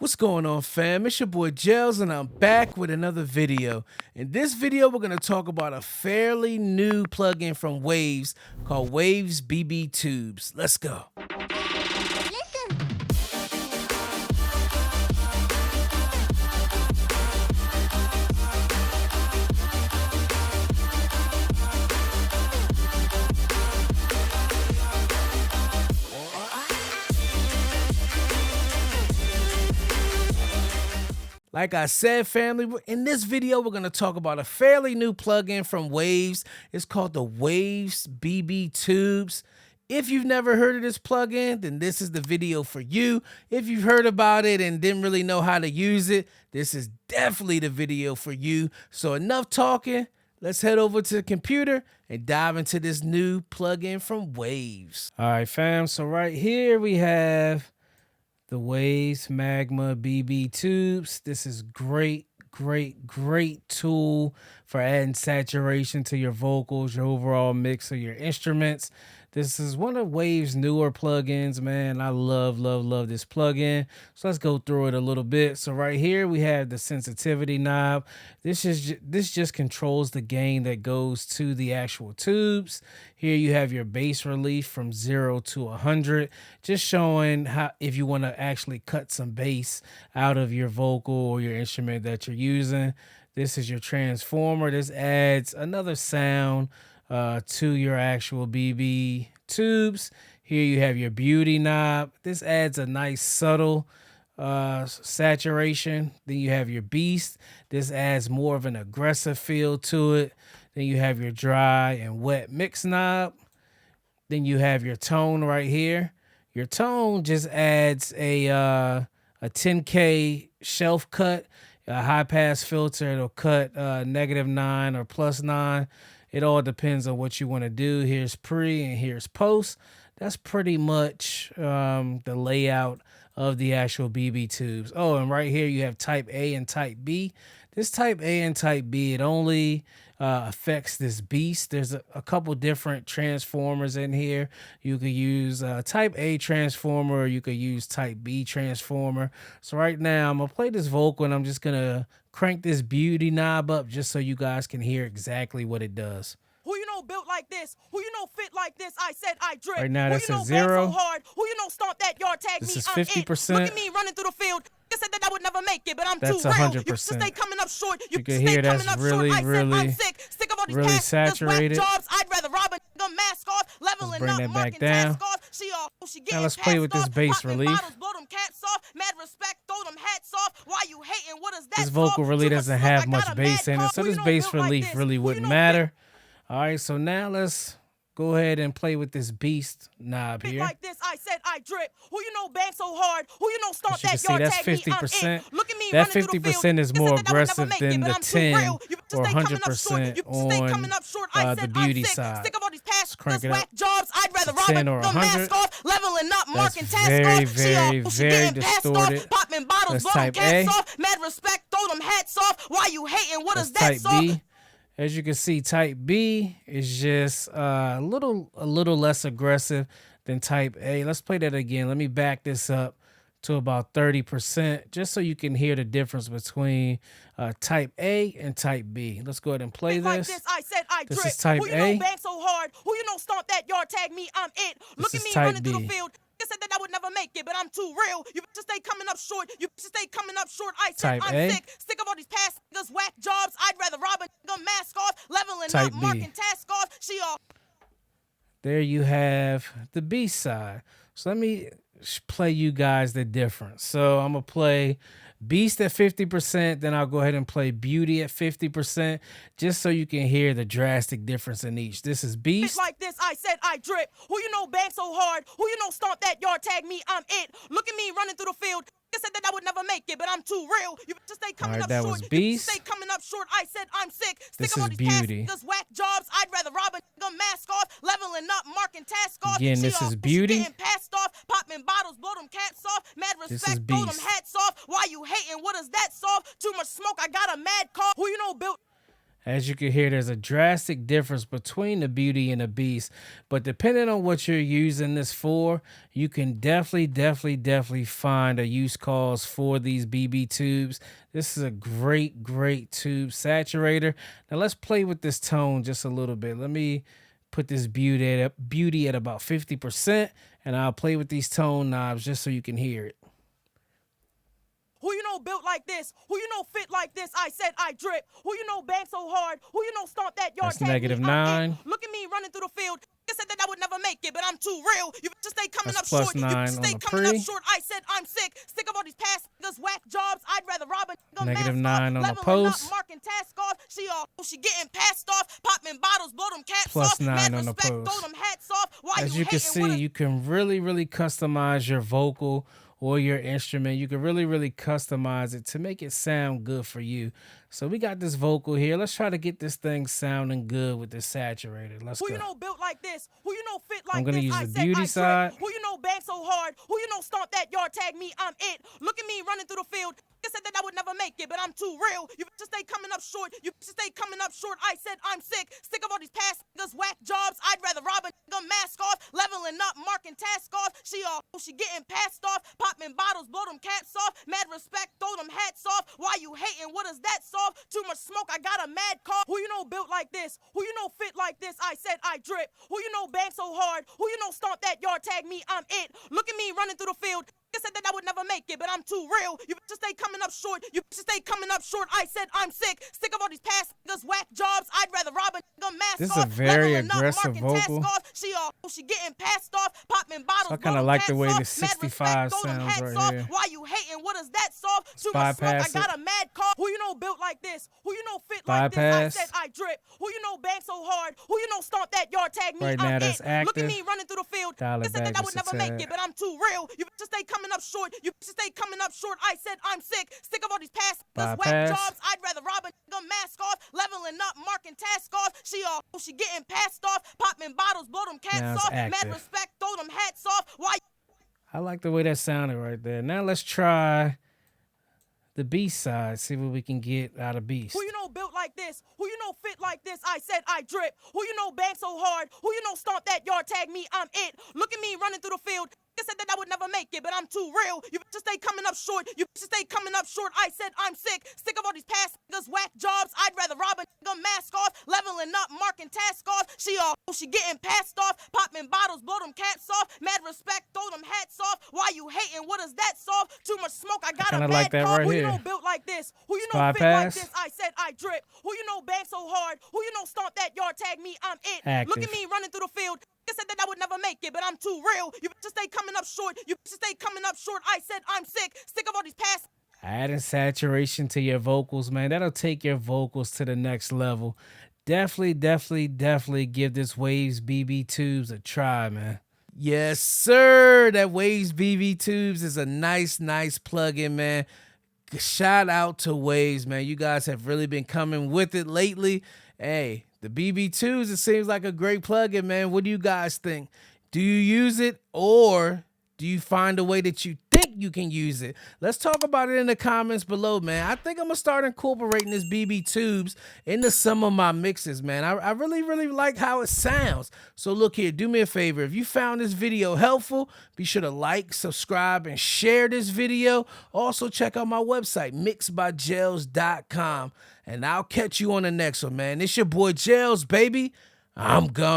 What's going on, fam? It's your boy Gels, and I'm back with another video. In this video, we're going to talk about a fairly new plugin from Waves called Waves BB Tubes. Let's go. Like I said, family, in this video, we're going to talk about a fairly new plugin from Waves. It's called the Waves BB Tubes. If you've never heard of this plugin, then this is the video for you. If you've heard about it and didn't really know how to use it, this is definitely the video for you. So enough talking. Let's head over to the computer and dive into this new plugin from Waves. All right, fam. So right here we have the Waves Magma BB Tubes. This is great tool for adding saturation to your vocals, your overall mix of your instruments. This is one of Waves' newer plugins, man. I love this plugin. So let's go through it a little bit. So right here we have the sensitivity knob. This just controls the gain that goes to the actual tubes. Here you have your bass relief from 0 to 100, just showing how if you want to actually cut some bass out of your vocal or your instrument that you're using. This is your transformer. This adds another sound to your actual BB tubes. Here you have your beauty knob. This adds a nice subtle saturation. Then you have your beast. This adds more of an aggressive feel to it. Then you have your dry and wet mix knob. Then you have your tone right here. Your tone just adds a 10K shelf cut, a high pass filter. It'll cut -9 or +9. It all depends on what you want to do. Here's pre and here's post. That's pretty much the layout of the actual BB tubes. Oh, and right here you have type A and type B. This type A and type B, it only affects this beast. There's a couple different transformers in here. You could use type A transformer, or you could use type B transformer. So right now I'm gonna play this vocal and I'm just gonna crank this beauty knob up just so you guys can hear exactly what it does. Who you know built like this? Who you know fit like this? I said I drip. Right now that's a 0. So hard? Who you know stomp that yard tag This me? is 50%. Look at me running through the field. I said that I would never make it, but I'm That's too real. 100%. You stay coming up short. You can hear that's really sick of all these really cats, saturated. jobs. I'd rather rob a nigga mask off, leveling bring up, that back marking down. task off. She Now let's play with this bass relief. Bottles, blow them caps off. Mad respect, throw them hats off. Why you hating? What is that? This vocal really doesn't have much bass in it, so this bass relief really wouldn't matter. All right, so now let's go ahead and play with this beast knob here. Like this, I said I drip. Who you know bang so hard? Who you know stomp that see, yard that's tag me? 50%. Look at me That running through the 50% field. is more Said that I would aggressive never make than it, the but I'm too 10 real. You just or stay coming up short. 100% You stay on coming up short. I the said beauty I'm sick. side. Sick of all these past crank it whack up. jobs. I'd rather rob 10 or the 100. mask off, leveling up, marking task very, off. very, She very getting passed distorted. off, popping bottles, That's blow them type A. caps off. Mad respect, throw them hats off. Why you hating? What That's is that? type B. As you can see, type B is just a little less aggressive than type A. Let's play that again. Let me back this up to about 30%, just so you can hear the difference between type A and type B. Let's go ahead and play like this. I said I This drip. is type Who you A. know bang so hard? Who you know stomp that yard tag me? I'm it. Look This at is me type running through B. the field. I said that I would never make it, but I'm too real. You just stay coming up short. You just stay coming up short. I said Type I'm A. sick of all these past niggas, whack jobs. I'd rather rob a nigga mask off, leveling Type up, B. marking task off. She all. There you have the B side. So let me play you guys the difference. So I'm gonna play Beast at 50%, then I'll go ahead and play Beauty at 50%, just so you can hear the drastic difference in each. This is Beast. Like this, I said I drip. Who you know bang so hard? Who you know stomp that yard tag me? I'm it. Look at me running through the field. I said that I would never make it, but I'm too real. You just stay coming up that short. was Beast. You stay coming up short. I said I'm sick. This of all is these Beauty. past whack jobs. I'd rather rob a nigga mask off, leveling up, marking task off. Again, this is Beauty. Getting passed off, popping bottles, blow them caps off. Mad This respect, is throw them Beast. hats off. Why you hating? What does that solve? Too much smoke. I got a mad call. Who you know built? As you can hear, there's a drastic difference between the Beauty and the Beast. But depending on what you're using this for, you can definitely find a use cause for these BB tubes. This is a great tube saturator. Now let's play with this tone just a little bit. Let me put this beauty at about 50%, and I'll play with these tone knobs just so you can hear it. Who you know built like this? Who you know fit like this? I said I drip. Who you know bang so hard? Who you know stomp that yard? That's -9. Look at me running through the field. I said that I would never make it, but I'm too real. You just stay coming That's up short. +9 You stay on the coming up pre. short. I said I'm sick of all these past niggas, whack jobs. I'd rather rob a nigga -9 on the post. marking task off. She getting passed off, popping bottles, blow them caps off. +9 on the respect, post. throw them hats off. Why As you can see, you can really customize your vocal or your instrument. You can really customize it to make it sound good for you. So we got this vocal here. Let's try to get this thing sounding good with this saturator. Let's Who go. you know built like this? Who you know fit like I'm gonna this? use I the said beauty I side. drip. Who you know bang so hard? Who you know stomp that yard? Tag me, I'm it. Look at me running through the field. I said that I would never make it, but I'm too real. You just stay coming up short. You just stay coming up short. I said I'm sick of all these past niggas, whack jobs. I'd rather rob a nigga, mask off, leveling up, marking task off. She getting passed off, popping bottles, blow them caps off. Mad respect, throw them hats off. Why you hating? What does that solve? Too much smoke, I got a mad call. Who you know built like this? Who you know fit like this? I said I drip. Who you know bang so hard? Who you know stomp that yard? Tag me, I'm it. Look at me running through the field. I said that I would never make it, but I'm too real. You just stay coming up short. You just stay coming up short. I said I'm sick of all these past niggas, whack jobs. I'd rather rob a nigga, mask This is off, a very leveling up, aggressive marking vocal. task off. She getting passed off, popping bottles. So I kinda like the way the 65 sounds right here. Why you hating? What does that solve? Too much smoke, bypass I got a mad call. Who you know built like this? Who you know fit like this? I Bypass. said I drip. Who you know bang so hard? Who you know stomp that yard? Tag me, Right I'm now it. that's Look at active. me running through the field. Dial I it said that back I would just a never make tad. it, but I'm too real. You just stay coming up short. You just stay coming up short. I said I'm sick of all these past niggas, whack Bypass. jobs. I'd rather rob a nigga, mask off, leveling up, marking task off. She getting passed off, popping bottles, blow them Now caps it's off. Mad active. respect, throw them hats off. Why? I like the way that sounded right there. Now let's try the Beast side. See what we can get out of Beast. Who you know built like this? Who you know fit like this? I said I drip. Who you know bang so hard? Who you know stomp that yard? Tag me, I'm it. Look at me running through the field. I said that I would never make it, but I'm too real. You just stay coming up short. You just stay coming up short. I said I'm sick of all these past niggas, whack jobs. I'd rather rob a nigga, mask off, leveling up, marking task off. She getting passed off, popping bottles, blow them caps off. Mad respect, throw them hats off. Why you hating? What does that solve? Too much smoke, I got a kinda mad like that call. right Who here. you know built like this? Who you know fit like Bypass. this? I said I drip. Who you know bang so hard? Who you know stomp that yard? Tag me, I'm it. Look at Active. me running through the field. I said that I would never make it, but I'm too real. You just stay coming up short. You just stay coming up short. I said I'm sick of all these past. Adding saturation to your vocals, man, that'll take your vocals to the next level. Definitely give this Waves BB Tubes a try, man. Yes, sir. That Waves BB Tubes is a nice plugin, man. Shout out to Waves, man. You guys have really been coming with it lately. Hey, the BB2s, it seems like a great plugin, man. What do you guys think? Do you use it, or do you find a way that you think you can use it? Let's talk about it in the comments below, man. I think I'm gonna start incorporating this BB Tubes into some of my mixes, man. I really like how it sounds. So look here, do me a favor. If you found this video helpful, be sure to like, subscribe, and share this video. Also, check out my website, mixedbyjelz.com. And I'll catch you on the next one, man. It's your boy Jelz, baby. I'm gone.